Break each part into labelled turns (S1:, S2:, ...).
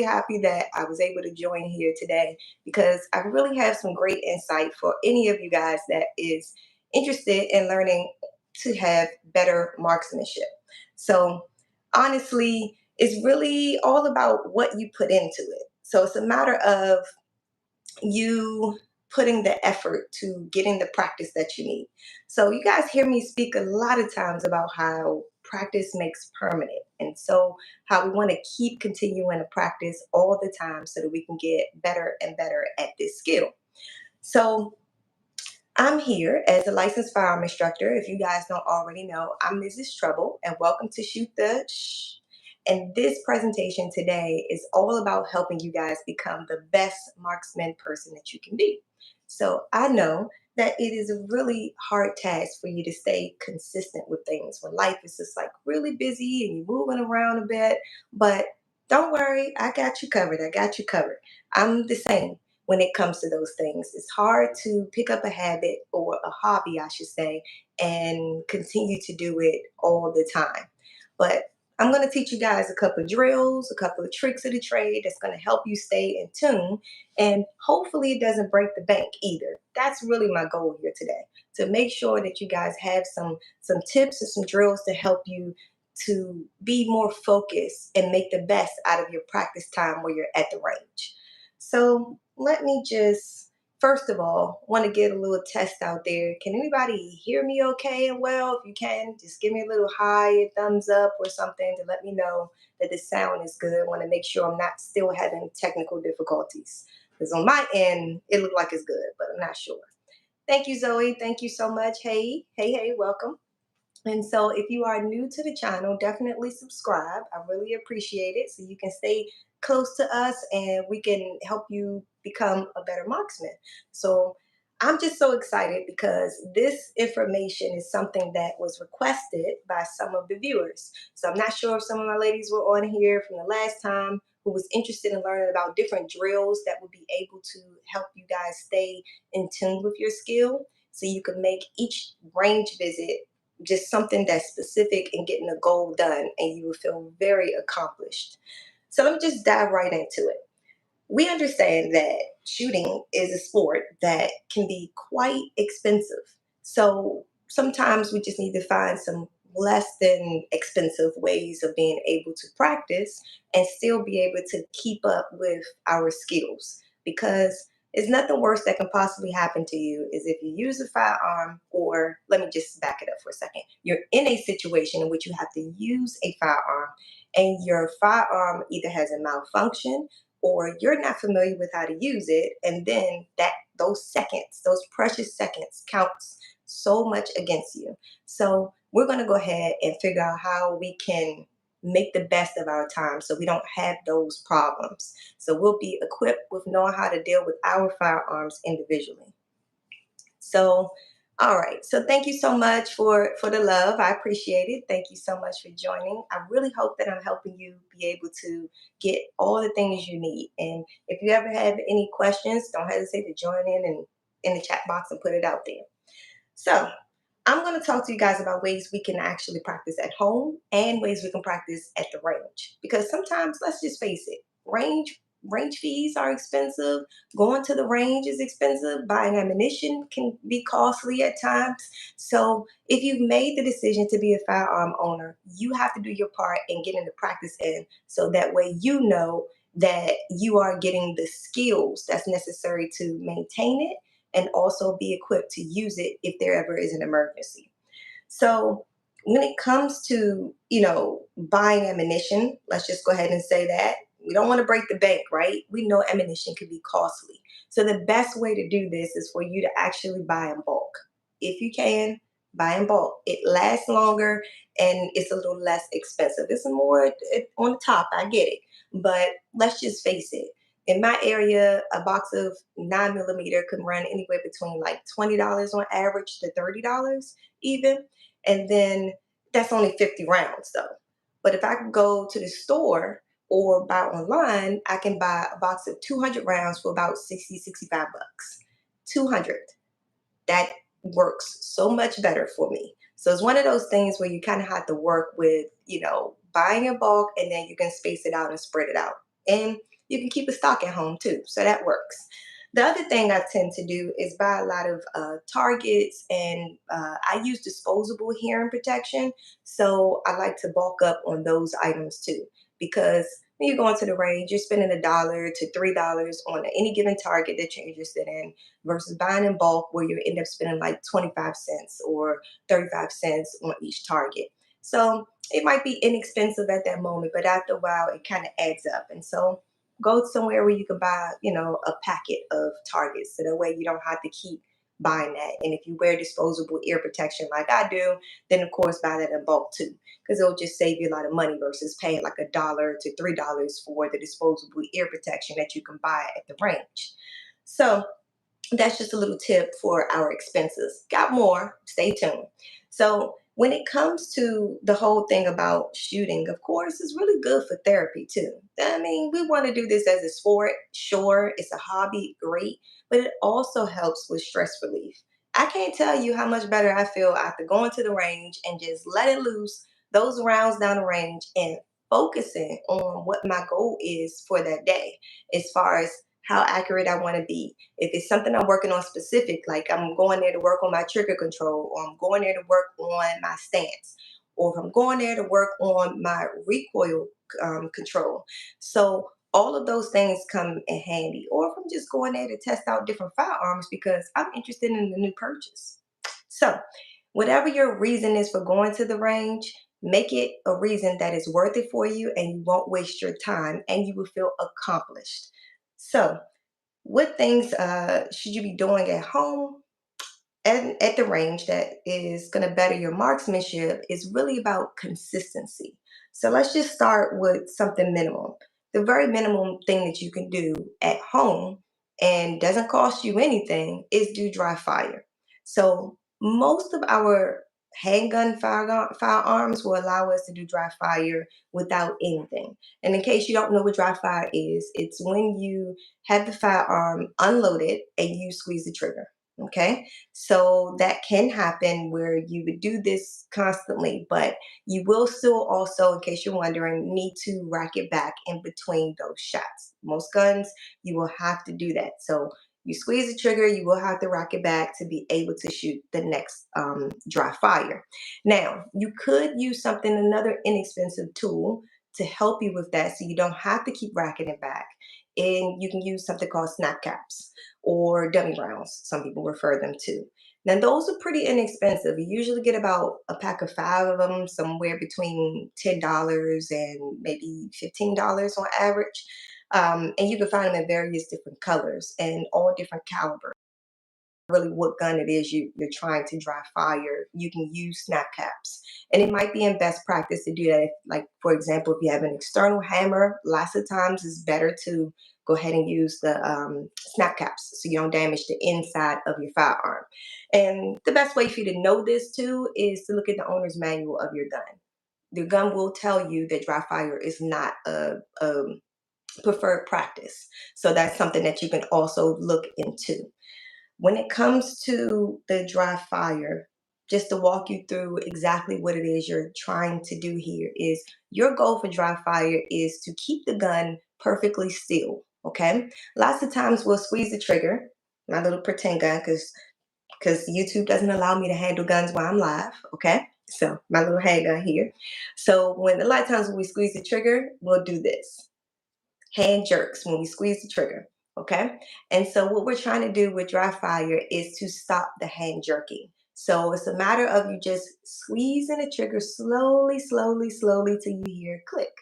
S1: happy that I was able to join here today because I really have some great insight for any of you guys that is interested in learning to have better marksmanship. So honestly, it's really all about what you put into it. So it's a matter of you putting the effort to getting the practice that you need. So you guys hear me speak a lot of times about how practice makes permanent. And so how we want to keep continuing to practice all the time so that we can get better and better at this skill. So I'm here as a licensed firearm instructor. If you guys don't already know, I'm Mrs. Trouble, and welcome to Shoot the Shh. And this presentation today is all about helping you guys become the best marksman person that you can be. So I know that it is a really hard task for you to stay consistent with things when life is just like really busy and you're moving around a bit. But don't worry, I got you covered. I got you covered. I'm the same when it comes to those things. It's hard to pick up a habit or a hobby, I should say, and continue to do it all the time. But I'm going to teach you guys a couple of drills, a couple of tricks of the trade that's going to help you stay in tune. And hopefully it doesn't break the bank either. That's really my goal here today, to make sure that you guys have some tips and some drills to help you to be more focused and make the best out of your practice time where you're at the range. So let me just, first of all, want to get a little test out there. Can anybody hear me okay and well? If you can, just give me a little high thumbs up or something to let me know that the sound is good. I want to make sure I'm not still having technical difficulties. Because on my end, it looked like it's good, but I'm not sure. Thank you, Zoe. Thank you so much. Hey, welcome. And so if you are new to the channel, definitely subscribe. I really appreciate it so you can stay close to us and we can help you become a better marksman. So I'm just so excited because this information is something that was requested by some of the viewers. So I'm not sure if some of my ladies were on here from the last time who was interested in learning about different drills that would be able to help you guys stay in tune with your skill so you can make each range visit just something that's specific and getting a goal done, and you will feel very accomplished. So let me just dive right into it. We understand that shooting is a sport that can be quite expensive. So sometimes we just need to find some less than expensive ways of being able to practice and still be able to keep up with our skills, because it's nothing worse that can possibly happen to you is if you use a firearm, or let me just back it up for a second. You're in a situation in which you have to use a firearm and your firearm either has a malfunction or you're not familiar with how to use it, and then those seconds, those precious seconds counts so much against you. So we're going to go ahead and figure out how we can make the best of our time so we don't have those problems. So we'll be equipped with knowing how to deal with our firearms individually. So all right, so thank you so much for the love. I appreciate it. Thank you so much for joining. I really hope that I'm helping you be able to get all the things you need. And if you ever have any questions, don't hesitate to join in the chat box and put it out there. So I'm going to talk to you guys about ways we can actually practice at home and ways we can practice at the range. Because sometimes, let's just face it, range fees are expensive. Going to the range is expensive. Buying ammunition can be costly at times. So if you've made the decision to be a firearm owner, you have to do your part in getting the practice in so that way you know that you are getting the skills that's necessary to maintain it and also be equipped to use it if there ever is an emergency. So when it comes to, buying ammunition, let's just go ahead and say that. We don't want to break the bank, right? We know ammunition can be costly. So the best way to do this is for you to actually buy in bulk. If you can, buy in bulk. It lasts longer and it's a little less expensive. It's more on the top, I get it. But let's just face it. In my area, a box of 9mm can run anywhere between like $20 on average to $30 even. And then that's only 50 rounds though. But if I can go to the store or buy online, I can buy a box of 200 rounds for about 60, 65 bucks. 200. That works so much better for me. So it's one of those things where you kind of have to work with, buying in bulk and then you can space it out and spread it out. And you can keep a stock at home too, so that works. The other thing I tend to do is buy a lot of targets, and I use disposable hearing protection. So I like to bulk up on those items too, because when you're going to the range, you're spending $1 to $3 on any given target that you're interested in, versus buying in bulk where you end up spending like 25 cents or 35 cents on each target. So it might be inexpensive at that moment, but after a while, it kind of adds up. And so go somewhere where you can buy, a packet of targets. So that way you don't have to keep buying that. And if you wear disposable ear protection like I do, then of course buy that in bulk too, because it'll just save you a lot of money versus paying like $1 to $3 for the disposable ear protection that you can buy at the range. So that's just a little tip for our expenses. Got more, stay tuned. So, when it comes to the whole thing about shooting, of course, it's really good for therapy too. I mean, we want to do this as a sport, sure, it's a hobby, great, but it also helps with stress relief. I can't tell you how much better I feel after going to the range and just letting loose those rounds down the range and focusing on what my goal is for that day, as far as how accurate I want to be. If it's something I'm working on specific, like I'm going there to work on my trigger control, or I'm going there to work on my stance, or if I'm going there to work on my recoil control. So all of those things come in handy. Or if I'm just going there to test out different firearms because I'm interested in the new purchase. So whatever your reason is for going to the range, make it a reason that is worth it for you and you won't waste your time and you will feel accomplished. So what things should you be doing at home and at the range that is going to better your marksmanship is really about consistency. So let's just start with something minimal. The very minimum thing that you can do at home and doesn't cost you anything is do dry fire. So most of our firearms will allow us to do dry fire without anything. And in case you don't know what dry fire is, it's when you have the firearm unloaded and you squeeze the trigger. Okay, so that can happen where you would do this constantly, but you will still also, in case you're wondering, need to rack it back in between those shots. Most guns, you will have to do that. So you squeeze the trigger, you will have to rack it back to be able to shoot the next dry fire. Now, you could use another inexpensive tool to help you with that so you don't have to keep racking it back. And you can use something called snap caps or dummy rounds, some people refer them to. Now, those are pretty inexpensive. You usually get about a pack of five of them, somewhere between $10 and maybe $15 on average. And you can find them in various different colors and all different calibers. Really, what gun it is you're trying to dry fire, you can use snap caps. And it might be in best practice to do that. Like, for example, if you have an external hammer, lots of times it's better to go ahead and use the snap caps so you don't damage the inside of your firearm. And the best way for you to know this too is to look at the owner's manual of your gun. The gun will tell you that dry fire is not a preferred practice. So that's something that you can also look into. When it comes to the dry fire, just to walk you through exactly what it is you're trying to do here is your goal for dry fire is to keep the gun perfectly still. Okay. Lots of times we'll squeeze the trigger, my little pretend gun, because YouTube doesn't allow me to handle guns while I'm live. Okay. So my little handgun here. So when a lot of times when we squeeze the trigger, we'll do this hand jerks when we squeeze the trigger. Okay. And so what we're trying to do with dry fire is to stop the hand jerking. So it's a matter of you just squeezing the trigger slowly, slowly, slowly till you hear click.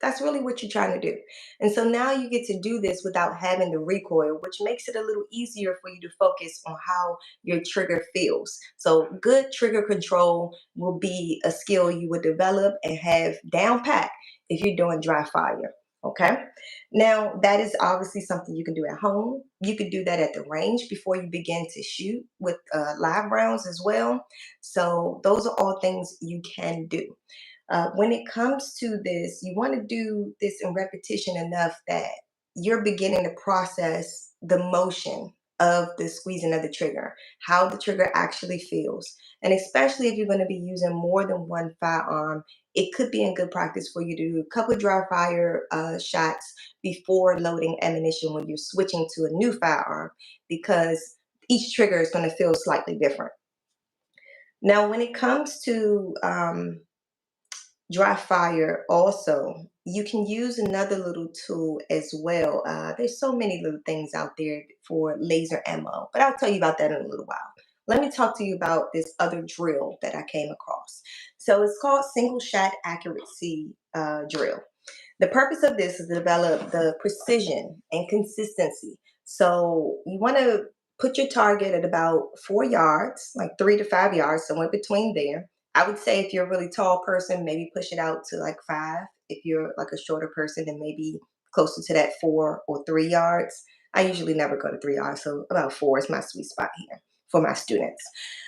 S1: That's really what you're trying to do. And so now you get to do this without having the recoil, which makes it a little easier for you to focus on how your trigger feels. So good trigger control will be a skill you would develop and have down pat if you're doing dry fire. Okay. Now, that is obviously something you can do at home. You can do that at the range before you begin to shoot with live rounds as well. So, those are all things you can do. When it comes to this, you want to do this in repetition enough that you're beginning to process the motion of the squeezing of the trigger, how the trigger actually feels. And especially if you're going to be using more than one firearm, it could be in good practice for you to do a couple dry fire shots before loading ammunition when you're switching to a new firearm, because each trigger is going to feel slightly different. Now, when it comes to dry fire, also, you can use another little tool as well. There's so many little things out there for laser ammo, but I'll tell you about that in a little while. Let me talk to you about this other drill that I came across. So it's called single shot accuracy drill. The purpose of this is to develop the precision and consistency. So you want to put your target at about 4 yards, like 3 to 5 yards, somewhere between there. I would say if you're a really tall person, maybe push it out to like 5. If you're like a shorter person, then maybe closer to that 4 or 3 yards. I usually never go to 3 yards, so about 4 is my sweet spot here for my students.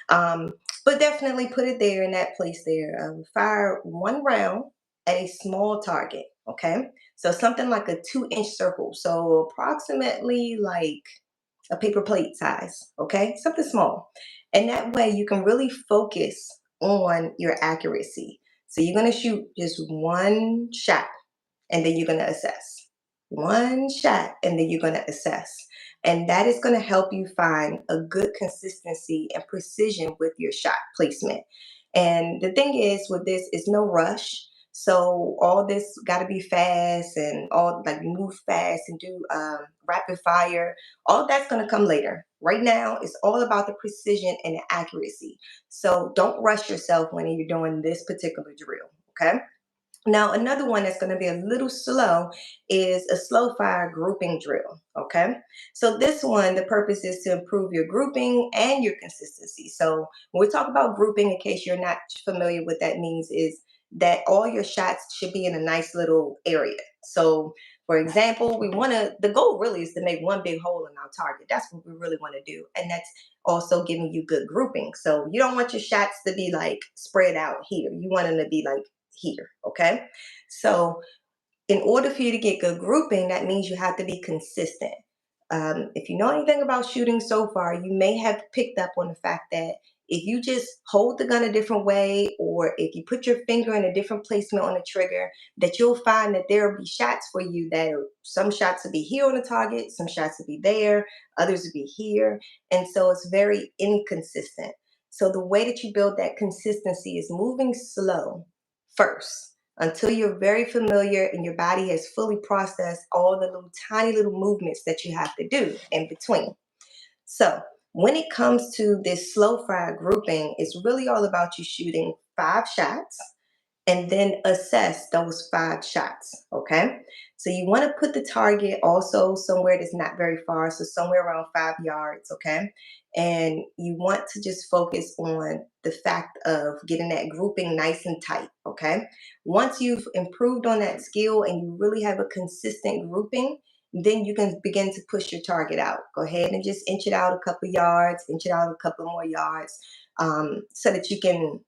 S1: Um, but definitely put it there in that place there. Fire one round at a small target. Okay. So something like a 2-inch circle. So approximately like a paper plate size. Okay. Something small. And that way you can really focus on your accuracy. So you're going to shoot just one shot and then you're going to assess. One shot and then you're going to assess. And that is going to help you find a good consistency and precision with your shot placement. And the thing is with this is no rush. So all this got to be fast and all like move fast and do rapid fire. All that's going to come later. Right now, it's all about the precision and the accuracy. So don't rush yourself when you're doing this particular drill. Okay. Now, another one that's going to be a little slow is a slow fire grouping drill. Okay. So, this one, the purpose is to improve your grouping and your consistency. So, when we talk about grouping, in case you're not familiar, what that means is that all your shots should be in a nice little area. So, for example, the goal really is to make one big hole in our target. That's what we really want to do. And that's also giving you good grouping. So, you don't want your shots to be like spread out here. You want them to be like here. Okay. So, in order for you to get good grouping, that means you have to be consistent. If you know anything about shooting so far, you may have picked up on the fact that if you just hold the gun a different way, or if you put your finger in a different placement on the trigger, that you'll find that there will be shots for you that some shots will be here on the target, some shots will be there, others will be here. And so it's very inconsistent. So the way that you build that consistency is moving slow first until you're very familiar and your body has fully processed all the little tiny little movements that you have to do in between. So, when it comes to this slow fire grouping, it's really all about you shooting 5 shots and then assess those 5 shots. Okay. So you want to put the target also somewhere that's not very far. So somewhere around 5 yards. Okay. And you want to just focus on the fact of getting that grouping nice and tight. Okay. Once you've improved on that skill and you really have a consistent grouping, then you can begin to push your target out. Go ahead and just inch it out a couple yards, inch it out a couple more yards, so that you can,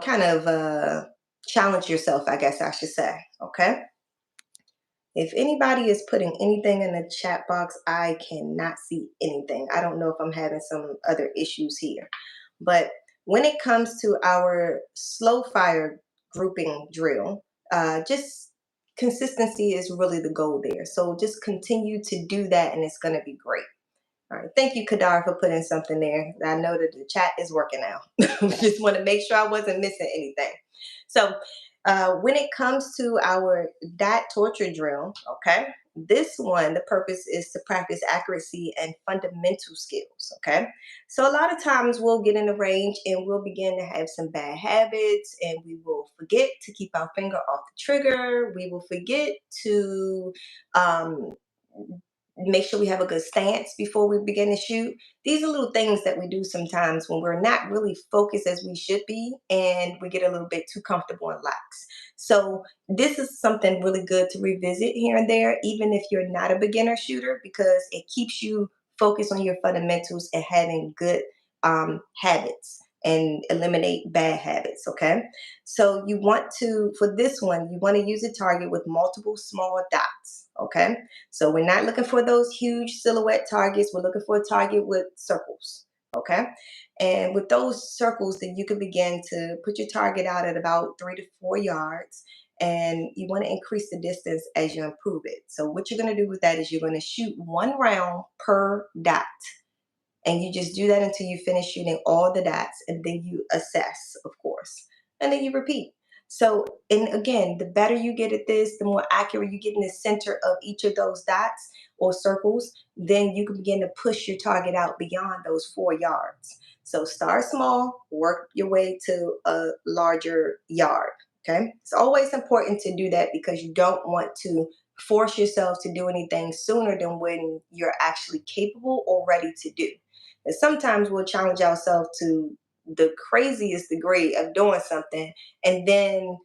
S1: kind of challenge yourself, I guess I should say. Okay. If anybody is putting anything in the chat box, I cannot see anything. I don't know if I'm having some other issues here. But when it comes to our slow fire grouping drill, just consistency is really the goal there. So just continue to do that and it's going to be great. All right. Thank you, Kadar, for putting something there. I know that the chat is working now. Just want to make sure I wasn't missing anything. So, when it comes to our dot torture drill, okay, this one, the purpose is to practice accuracy and fundamental skills, okay? So, a lot of times we'll get in the range and we'll begin to have some bad habits and we will forget to keep our finger off the trigger. We will forget to um, make sure we have a good stance before we begin to shoot. These are little things that we do sometimes when we're not really focused as we should be and we get a little bit too comfortable and lax. So this is something really good to revisit here and there, even if you're not a beginner shooter, because it keeps you focused on your fundamentals and having good habits and eliminate bad habits. Okay. So you want to, for this one, you want to use a target with multiple small dots. Okay. So we're not looking for those huge silhouette targets. We're looking for a target with circles. Okay. And with those circles, then you can begin to put your target out at about 3 to 4 yards. And you want to increase the distance as you improve it. So, what you're going to do with that is you're going to shoot 1 round per dot. And you just do that until you finish shooting all the dots, and then you assess, of course, and then you repeat. So, and again, the better you get at this, the more accurate you get in the center of each of those dots or circles, then you can begin to push your target out beyond those 4 yards. So start small, work your way to a larger yard. Okay. It's always important to do that because you don't want to force yourself to do anything sooner than when you're actually capable or ready to do. And sometimes we'll challenge ourselves to the craziest degree of doing something and then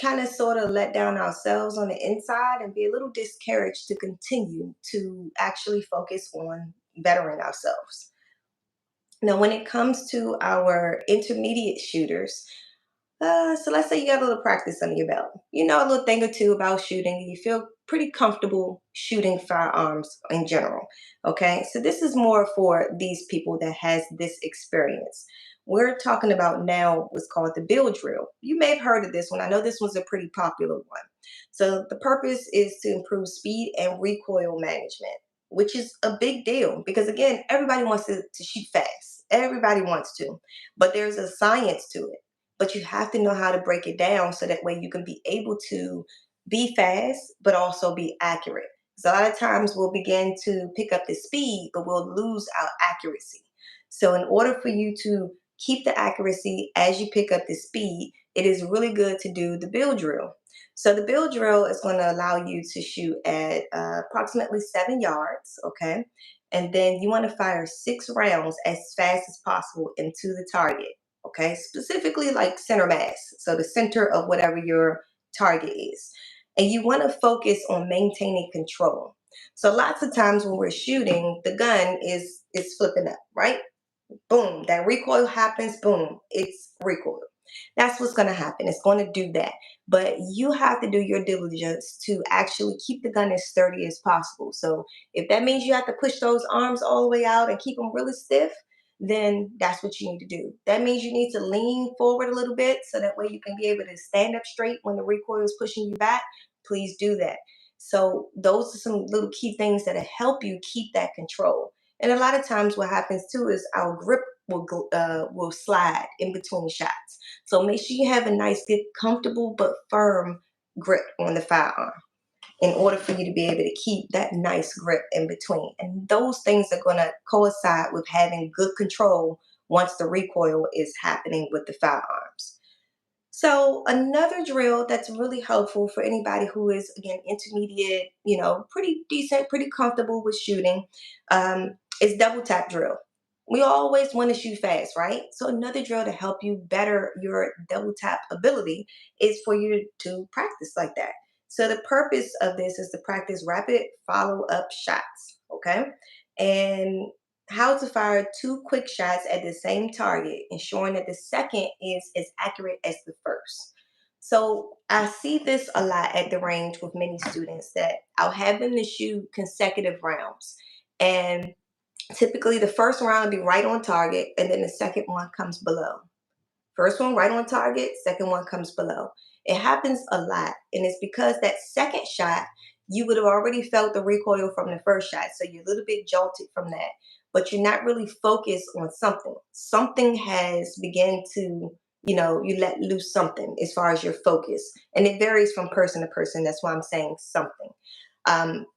S1: kind of sort of let down ourselves on the inside and be a little discouraged to continue to actually focus on bettering ourselves. Now, when it comes to our intermediate shooters, so let's say you got a little practice under your belt. You know a little thing or two about shooting, and you feel pretty comfortable shooting firearms in general. Okay, so this is more for these people that has this experience. We're talking about now what's called the bill drill. You may have heard of this one. I know this was a pretty popular one. So the purpose is to improve speed and recoil management, which is a big deal because again, everybody wants to shoot fast. Everybody wants to, but there's a science to it, but you have to know how to break it down so that way you can be able to be fast but also be accurate. So a lot of times we'll begin to pick up the speed but we'll lose our accuracy. So in order for you to keep the accuracy as you pick up the speed, it is really good to do the bill drill. So the bill drill is going to allow you to shoot at approximately 7 yards, okay, and then you want to fire 6 rounds as fast as possible into the target, okay? Specifically like center mass, so the center of whatever your target is. And you want to focus on maintaining control. So lots of times when we're shooting, the gun is flipping up, right? Boom, that recoil happens, boom, it's recoil. That's what's going to happen. It's going to do that. But you have to do your diligence to actually keep the gun as sturdy as possible. So if that means you have to push those arms all the way out and keep them really stiff, then that's what you need to do. That means you need to lean forward a little bit so that way you can be able to stand up straight when the recoil is pushing you back. Please do that. So those are some little key things that help you keep that control. And a lot of times, what happens too is our grip will slide in between shots. So make sure you have a nice, good, comfortable but firm grip on the firearm in order for you to be able to keep that nice grip in between. And those things are going to coincide with having good control once the recoil is happening with the firearms. So another drill that's really helpful for anybody who is again intermediate, pretty decent, pretty comfortable with shooting, is double tap drill. We always want to shoot fast, right? So another drill to help you better your double tap ability is for you to practice like that. So the purpose of this is to practice rapid follow up shots, okay? And how to fire 2 quick shots at the same target, ensuring that the second is as accurate as the first. So I see this a lot at the range with many students that I'll have them to shoot consecutive rounds. And typically the first round will be right on target, and then the second one comes below. First one right on target, second one comes below. It happens a lot, and it's because that second shot, you would have already felt the recoil from the first shot. So you're a little bit jolted from that, but you're not really focused on something. Something has begun to, you let loose something as far as your focus. And it varies from person to person. That's why I'm saying something.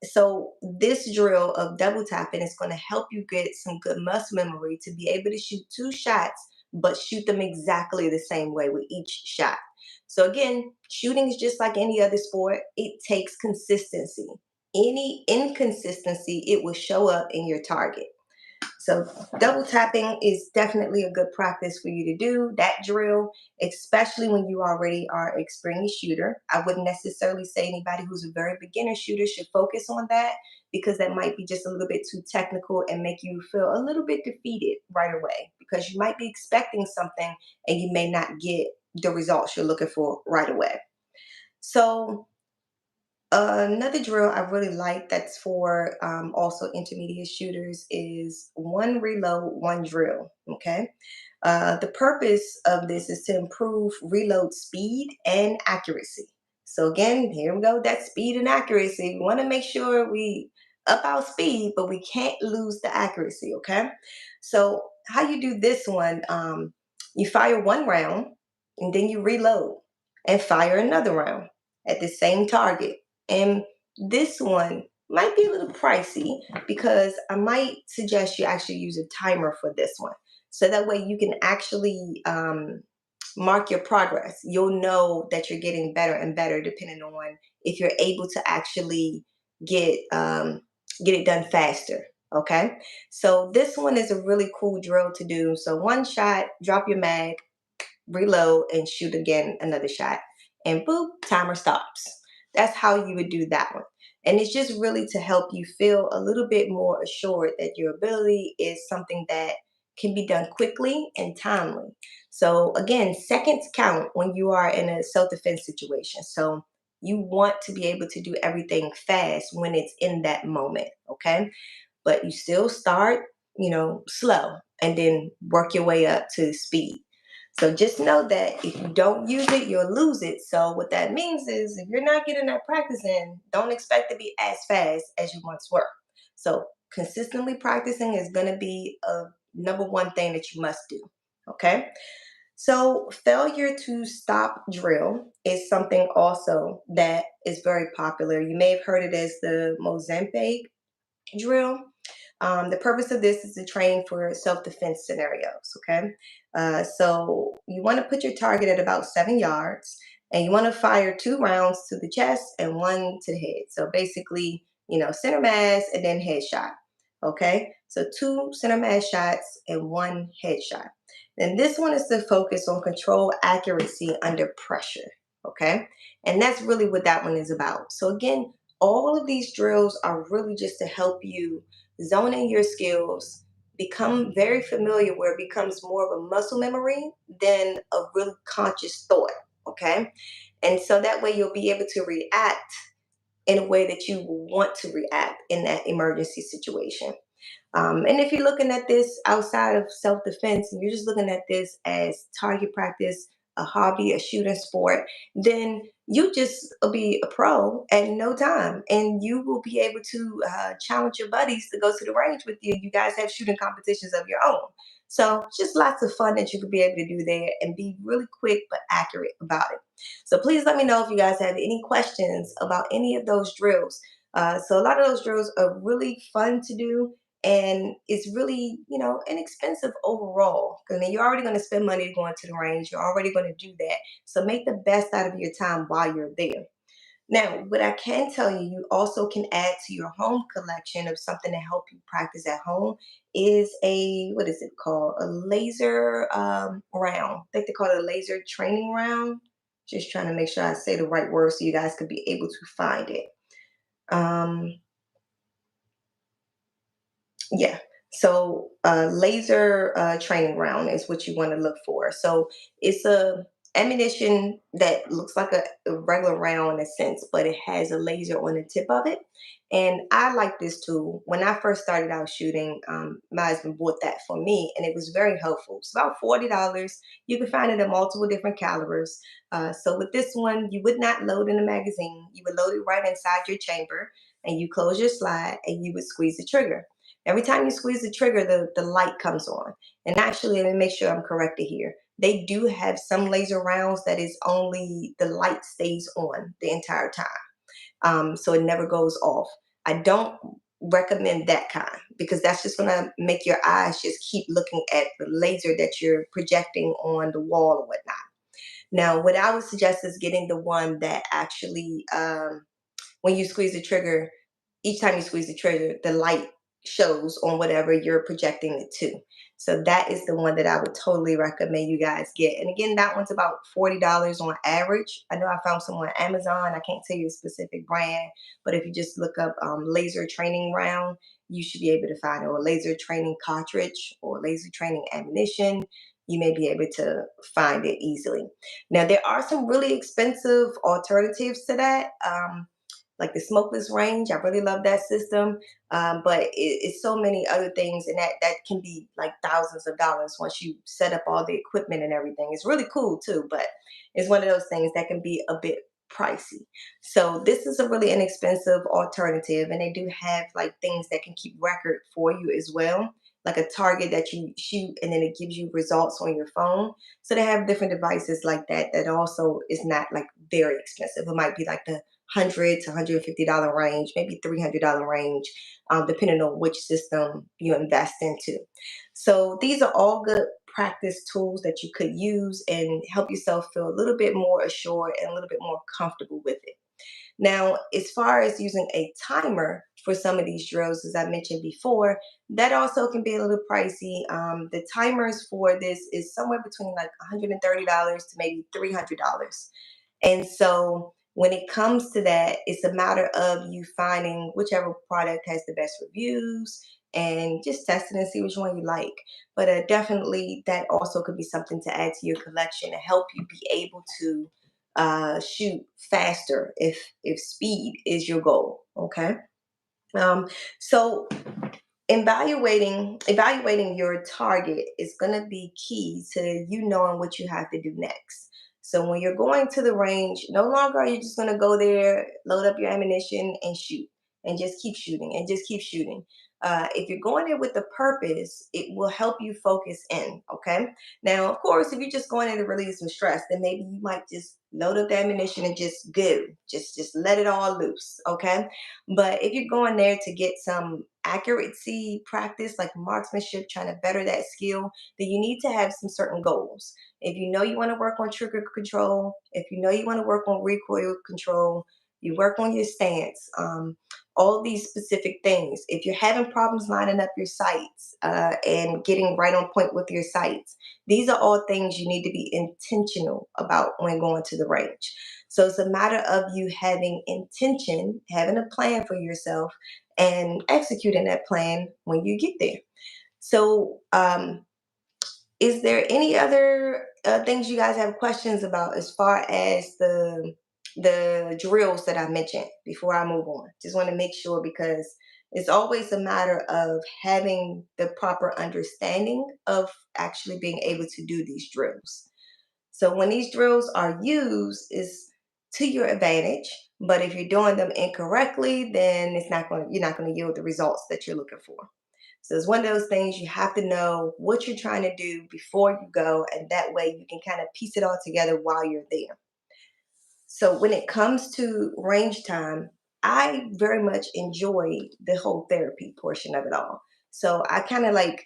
S1: So this drill of double tapping is going to help you get some good muscle memory to be able to shoot 2 shots but shoot them exactly the same way with each shot. So again, shooting is just like any other sport. It takes consistency. Any inconsistency, it will show up in your target. So double tapping is definitely a good practice for you to do that drill, especially when you already are an experienced shooter. I wouldn't necessarily say anybody who's a very beginner shooter should focus on that because that might be just a little bit too technical and make you feel a little bit defeated right away because you might be expecting something and you may not get the results you're looking for right away. So Another drill I really like that's for also intermediate shooters is one reload, one drill. Okay. The purpose of this is to improve reload speed and accuracy. So again, here we go. That speed and accuracy. We want to make sure we up our speed, but we can't lose the accuracy. Okay. So how you do this one? You fire one round, and then you reload and fire another round at the same target. And this one might be a little pricey because I might suggest you actually use a timer for this one. So that way you can actually mark your progress. You'll know that you're getting better and better depending on if you're able to actually get get it done faster. Okay, so this one is a really cool drill to do. So one shot, drop your mag, reload, and shoot again another shot, and boop, timer stops. That's how you would do that one. And it's just really to help you feel a little bit more assured that your ability is something that can be done quickly and timely. So again, seconds count when you are in a self-defense situation. So you want to be able to do everything fast when it's in that moment, okay? But you still start, slow and then work your way up to speed. So just know that if you don't use it, you'll lose it. So what that means is if you're not getting that practice in, don't expect to be as fast as you once were. So consistently practicing is going to be a number one thing that you must do. Okay. So failure to stop drill is something also that is very popular. You may have heard it as the Mozambique drill. The purpose of this is to train for self-defense scenarios. Okay, so you want to put your target at about 7 yards, and you want to fire two rounds to the chest and one to the head. So basically, center mass and then headshot. Okay, so two center mass shots and one headshot. Then this one is to focus on control accuracy under pressure. Okay, and that's really what that one is about. So again, all of these drills are really just to help you zone in your skills, become very familiar where it becomes more of a muscle memory than a really conscious thought. Okay. And so that way you'll be able to react in a way that you will want to react in that emergency situation. And if you're looking at this outside of self defense and you're just looking at this as target practice, a hobby, a shooting sport, then you just will be a pro in no time. And you will be able to challenge your buddies to go to the range with you. You guys have shooting competitions of your own. So just lots of fun that you could be able to do there and be really quick but accurate about it. So please let me know if you guys have any questions about any of those drills. So a lot of those drills are really fun to do and it's really inexpensive overall. I mean, you're already going to spend money going to the range, you're already going to do that, so make the best out of your time while you're there. Now what I can tell you, you also can add to your home collection of something to help you practice at home is a, what is it called, a laser round. I think they call it a laser training round. Just trying to make sure I say the right word so you guys could be able to find it. um Yeah. So laser training round is what you want to look for. So it's a ammunition that looks like a regular round in a sense, but it has a laser on the tip of it. And I like this tool. When I first started out shooting, my husband bought that for me, and it was very helpful. It's about $40. You can find it in multiple different calibers. So with this one, you would not load in a magazine. You would load it right inside your chamber, and you close your slide, and you would squeeze the trigger. Every time you squeeze the trigger, the light comes on. And actually, let me make sure I'm corrected here. They do have some laser rounds that is only the light stays on the entire time. So it never goes off. I don't recommend that kind because that's just going to make your eyes just keep looking at the laser that you're projecting on the wall or whatnot. Now, what I would suggest is getting the one that actually, when you squeeze the trigger, each time you squeeze the trigger, the light shows on whatever you're projecting it to. So that is the one that I would totally recommend you guys get. And again, that one's about $40 on average. I know I found some on Amazon. I can't tell you a specific brand, but if you just look up laser training round, you should be able to find it, or laser training cartridge or laser training ammunition. You may be able to find it easily. Now, there are some really expensive alternatives to that. like the smokeless range. I really love that system. But it's so many other things, and that can be like thousands of dollars once you set up all the equipment and everything. It's really cool too, but it's one of those things that can be a bit pricey. So this is a really inexpensive alternative, and they do have like things that can keep record for you as well, like a target that you shoot and then it gives you results on your phone. So they have different devices like that that also is not like very expensive. It might be like the $100 to $150 range, maybe $300 range, depending on which system you invest into. So these are all good practice tools that you could use and help yourself feel a little bit more assured and a little bit more comfortable with it. Now, as far as using a timer for some of these drills, as I mentioned before, that also can be a little pricey. The timers for this is somewhere between like $130 to maybe $300. And so when it comes to that, it's a matter of you finding whichever product has the best reviews and just testing and see which one you like. But definitely, that also could be something to add to your collection and help you be able to shoot faster if speed is your goal. Okay. Um, so evaluating your target is going to be key to you knowing what you have to do next. So when you're going to the range, no longer are you just going to go there, load up your ammunition and shoot and just keep shooting and just keep shooting. If you're going there with a purpose, it will help you focus in. Okay. Now, of course, if you're just going there to relieve some stress, then maybe you might just load up the ammunition and just go, just let it all loose. Okay. But if you're going there to get some accuracy practice, like marksmanship, trying to better that skill, then you need to have some certain goals. If you know you want to work on trigger control, if you know you want to work on recoil control, you work on your stance, all these specific things. If you're having problems lining up your sights and getting right on point with your sights, these are all things you need to be intentional about when going to the range. So it's a matter of you having intention, having a plan for yourself, and executing that plan when you get there. So, is there any other things you guys have questions about as far as the drills that I mentioned before I move on? Just want to make sure because it's always a matter of having the proper understanding of actually being able to do these drills. So when these drills are used, is to your advantage. But if you're doing them incorrectly, then you're not going to yield the results that you're looking for. So it's one of those things you have to know what you're trying to do before you go, and that way you can kind of piece it all together while you're there. So when it comes to range time, I very much enjoy the whole therapy portion of it all. So I kind of like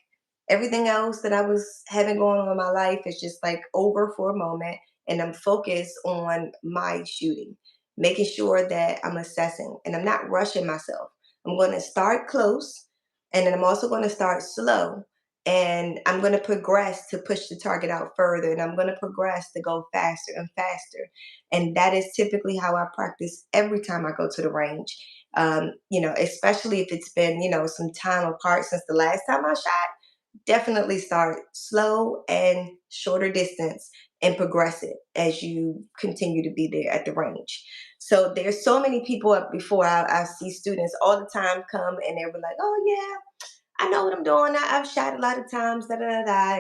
S1: everything else that I was having going on in my life is just like over for a moment, and I'm focused on my shooting, making sure that I'm assessing and I'm not rushing myself. I'm going to start close, and then I'm also going to start slow, and I'm going to progress to push the target out further, and I'm going to progress to go faster and faster. And that is typically how I practice every time I go to the range. Especially if it's been, some time apart since the last time I shot, definitely start slow and shorter distance and progress it as you continue to be there at the range. So there's so many people up before I see students all the time come and they'll be like, oh yeah, I know what I'm doing. I've shot a lot of times, da da da da,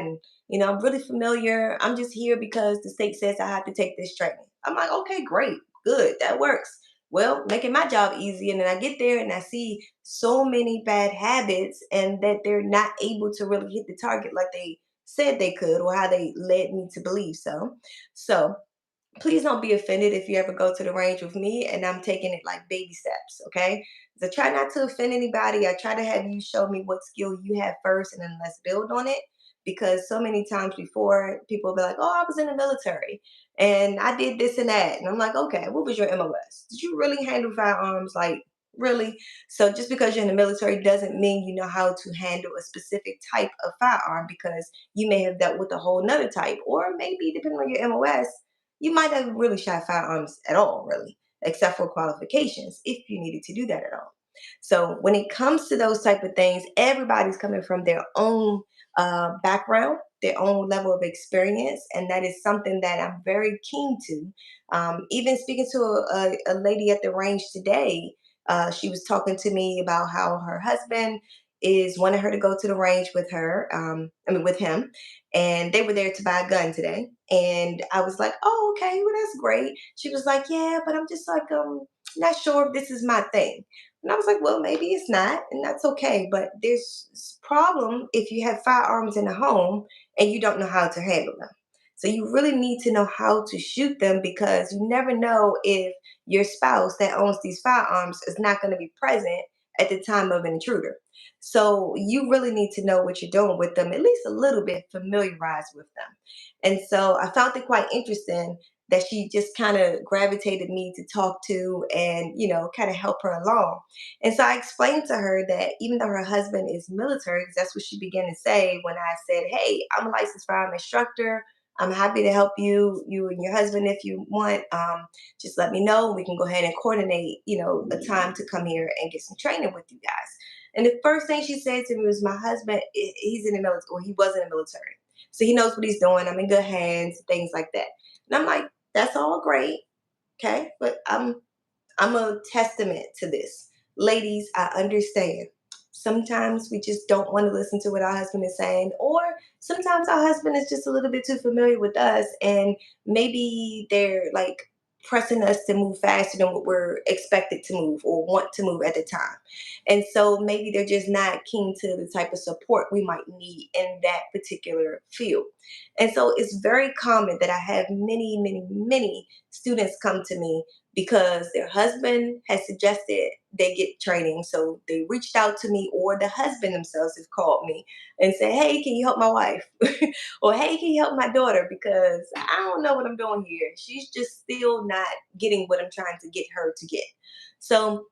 S1: and I'm really familiar. I'm just here because the state says I have to take this training. I'm like, okay, great, good, that works. Well, making my job easy, and then I get there and I see so many bad habits, and that they're not able to really hit the target like they said they could, or how they led me to believe so. So please don't be offended if you ever go to the range with me and I'm taking it like baby steps, okay? So try not to offend anybody. I try to have you show me what skill you have first and then let's build on it. Because so many times before, people will be like, oh, I was in the military and I did this and that. And I'm like, okay, what was your MOS? Did you really handle firearms? Like, really? So just because you're in the military doesn't mean you know how to handle a specific type of firearm, because you may have dealt with a whole nother type, or maybe depending on your MOS, you might not have really shot firearms at all, really, except for qualifications, if you needed to do that at all. So when it comes to those type of things, everybody's coming from their own background, their own level of experience, and that is something that I'm very keen to. Even speaking to a lady at the range today, she was talking to me about how her husband is wanting her to go to the range with her. With him, and they were there to buy a gun today. And I was like, "Oh, okay, well that's great." She was like, "Yeah, but I'm just like not sure if this is my thing." And I was like, "Well, maybe it's not, and that's okay. But there's problem if you have firearms in the home and you don't know how to handle them. So you really need to know how to shoot them, because you never know if your spouse that owns these firearms is not going to be present at the time of an intruder. So you really need to know what you're doing with them, at least a little bit familiarized with them. And so I found it quite interesting that she just kind of gravitated me to talk to and, kind of help her along. And so I explained to her that even though her husband is military, because that's what she began to say when I said, "Hey, I'm a licensed firearm instructor. I'm happy to help you and your husband if you want. Just let me know. We can go ahead and coordinate, a time to come here and get some training with you guys." And the first thing she said to me was, "My husband, he's in the military, or he was in the military. So he knows what he's doing. I'm in good hands," things like that. And I'm like, "That's all great. Okay. But I'm a testament to this. Ladies, I understand. Sometimes we just don't want to listen to what our husband is saying, or sometimes our husband is just a little bit too familiar with us, and maybe they're like pressing us to move faster than what we're expected to move or want to move at the time. And so maybe they're just not keen to the type of support we might need in that particular field." And so it's very common that I have many, many, many students come to me because their husband has suggested they get training. So they reached out to me, or the husband themselves have called me and said, "Hey, can you help my wife?" Or, "Hey, can you help my daughter? Because I don't know what I'm doing here. She's just still not getting what I'm trying to get her to get." So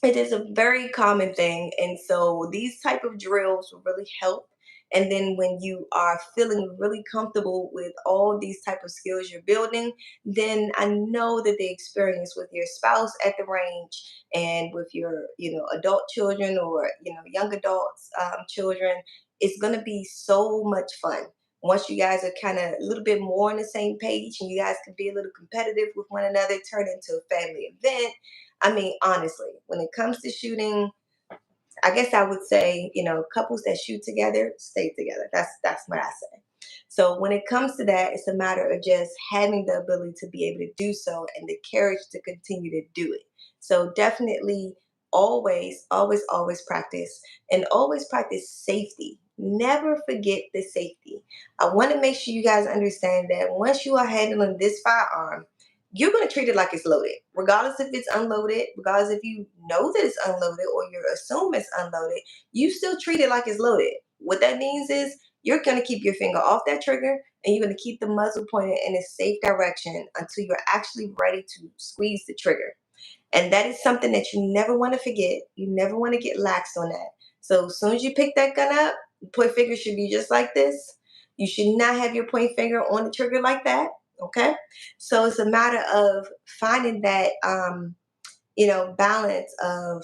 S1: it is a very common thing, and so these type of drills will really help. And then when you are feeling really comfortable with all these type of skills you're building, then I know that the experience with your spouse at the range and with your adult children, or young adults children, is going to be so much fun. Once you guys are kind of a little bit more on the same page, and you guys can be a little competitive with one another, turn into a family event. I mean, honestly, when it comes to shooting, I guess I would say, couples that shoot together stay together. That's what I say. So when it comes to that, it's a matter of just having the ability to be able to do so and the courage to continue to do it. So definitely always, always, always practice, and always practice safety. Never forget the safety. I want to make sure you guys understand that once you are handling this firearm, you're going to treat it like it's loaded, regardless if it's unloaded, regardless if you know that it's unloaded or you assume it's unloaded. You still treat it like it's loaded. What that means is you're going to keep your finger off that trigger, and you're going to keep the muzzle pointed in a safe direction until you're actually ready to squeeze the trigger. And that is something that you never want to forget. You never want to get lax on that. So as soon as you pick that gun up, the point finger should be just like this. You should not have your point finger on the trigger like that. Okay. So it's a matter of finding that balance of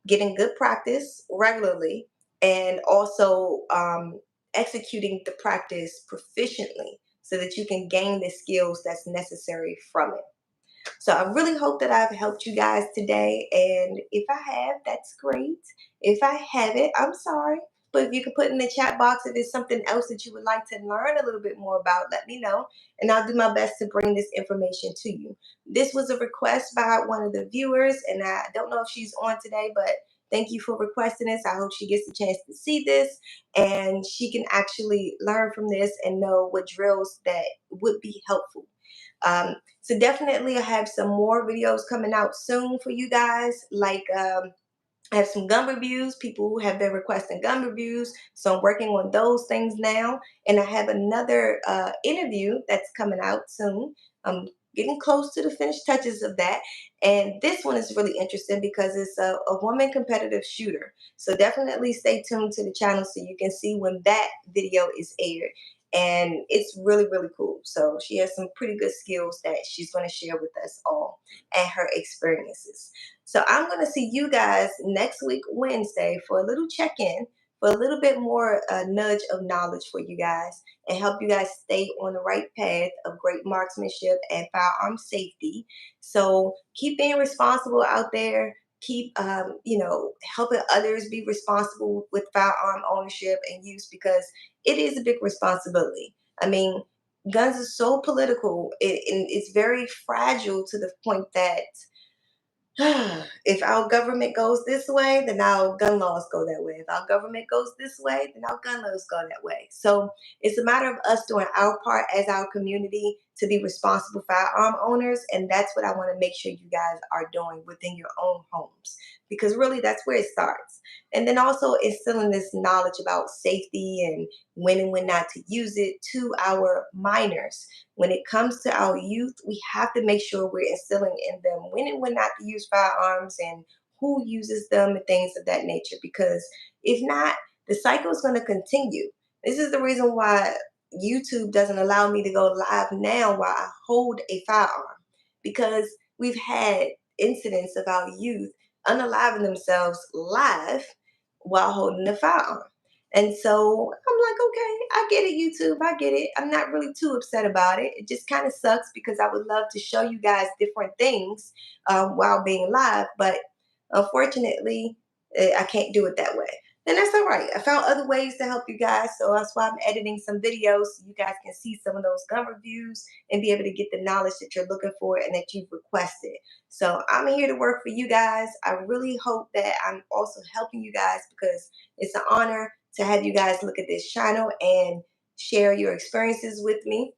S1: getting good practice regularly, and also executing the practice proficiently so that you can gain the skills that's necessary from it. So I really hope that I've helped you guys today. And if I have, that's great. If I haven't, I'm sorry. But if you could put in the chat box if there's something else that you would like to learn a little bit more about, let me know. And I'll do my best to bring this information to you. This was a request by one of the viewers, and I don't know if she's on today, but thank you for requesting this. I hope she gets a chance to see this and she can actually learn from this and know what drills that would be helpful. So definitely I have some more videos coming out soon for you guys. Like I have some gun reviews. People who have been requesting gun reviews. So I'm working on those things now. And I have another interview that's coming out soon. I'm getting close to the finished touches of that. And this one is really interesting because it's a woman competitive shooter. So definitely stay tuned to the channel so you can see when that video is aired. And it's really, really cool. So she has some pretty good skills that she's going to share with us all and her experiences. So I'm going to see you guys next week, Wednesday, for a little check-in for a little bit more nudge of knowledge for you guys and help you guys stay on the right path of great marksmanship and firearm safety. So keep being responsible out there. Keep, helping others be responsible with firearm ownership and use, because it is a big responsibility. I mean, guns are so political, and it's very fragile to the point that if our government goes this way, then our gun laws go that way. If our government goes this way, then our gun laws go that way. So it's a matter of us doing our part as our community to be responsible firearm owners. And that's what I want to make sure you guys are doing within your own homes, because really that's where it starts. And then also instilling this knowledge about safety and when not to use it to our minors. When it comes to our youth, we have to make sure we're instilling in them when and when not to use firearms and who uses them and things of that nature. Because if not, the cycle is going to continue. This is the reason why YouTube doesn't allow me to go live now while I hold a firearm, because we've had incidents of our youth unaliving themselves live while holding a firearm. And so I'm like, okay, I get it, YouTube. I get it. I'm not really too upset about it. It just kind of sucks because I would love to show you guys different things while being live. But unfortunately, I can't do it that way. And that's all right. I found other ways to help you guys. So that's why I'm editing some videos so you guys can see some of those gun reviews and be able to get the knowledge that you're looking for and that you've requested. So I'm here to work for you guys. I really hope that I'm also helping you guys, because it's an honor to have you guys look at this channel and share your experiences with me.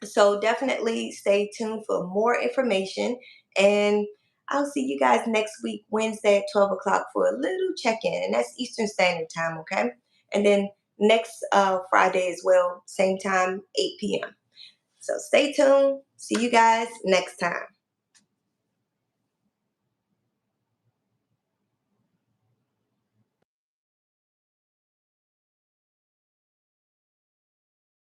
S1: So definitely stay tuned for more information. And I'll see you guys next week, Wednesday at 12 o'clock for a little check-in. And that's Eastern Standard Time, okay? And then next Friday as well, same time, 8 p.m. So stay tuned. See you guys next time.